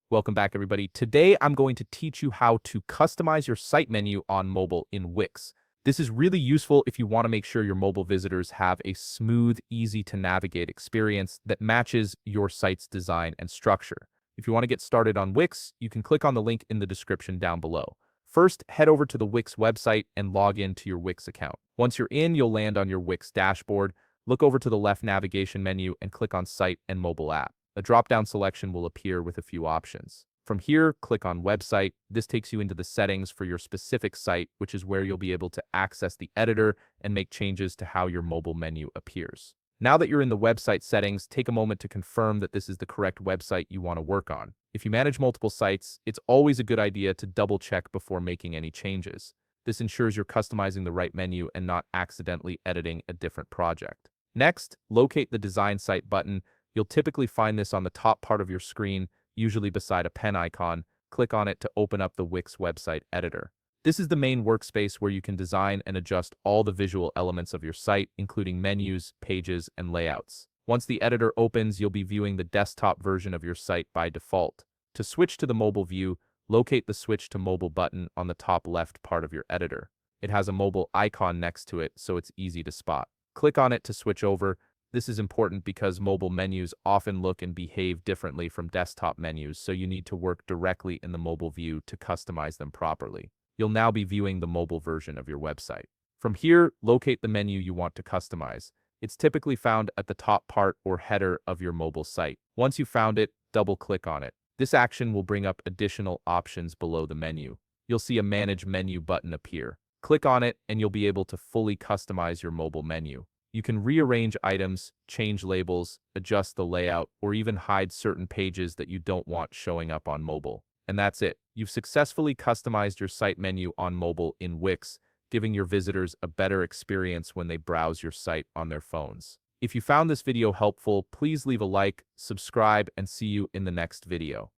Welcome back, everybody. Today, I'm going to teach you how to customize your site menu on mobile in Wix. This is really useful if you want to make sure your mobile visitors have a smooth, easy to navigate experience that matches your site's design and structure. If you want to get started on Wix, you can click on the link in the description down below. First, head over to the Wix website and log in to your Wix account. Once you're in, you'll land on your Wix dashboard. Look over to the left navigation menu and click on Site and Mobile App. A drop-down selection will appear with a few options. From here, click on Website. This takes you into the settings for your specific site, which is where you'll be able to access the editor and make changes to how your mobile menu appears. Now that you're in the website settings, take a moment to confirm that this is the correct website you want to work on. If you manage multiple sites, it's always a good idea to double-check before making any changes. This ensures you're customizing the right menu and not accidentally editing a different project. Next, locate the Design Site button. You'll typically find this on the top part of your screen, usually beside a pen icon. Click on it to open up the Wix website editor. This is the main workspace where you can design and adjust all the visual elements of your site, including menus, pages, and layouts. Once the editor opens, you'll be viewing the desktop version of your site by default. To switch to the mobile view, locate the Switch to Mobile button on the top left part of your editor. It has a mobile icon next to it, so it's easy to spot. Click on it to switch over. This is important because mobile menus often look and behave differently from desktop menus, so you need to work directly in the mobile view to customize them properly. You'll now be viewing the mobile version of your website. From here, locate the menu you want to customize. It's typically found at the top part or header of your mobile site. Once you've found it, double-click on it. This action will bring up additional options below the menu. You'll see a Manage Menu button appear. Click on it, and you'll be able to fully customize your mobile menu. You can rearrange items, change labels, adjust the layout, or even hide certain pages that you don't want showing up on mobile. And that's it. You've successfully customized your site menu on mobile in Wix, giving your visitors a better experience when they browse your site on their phones. If you found this video helpful, please leave a like, subscribe, and see you in the next video.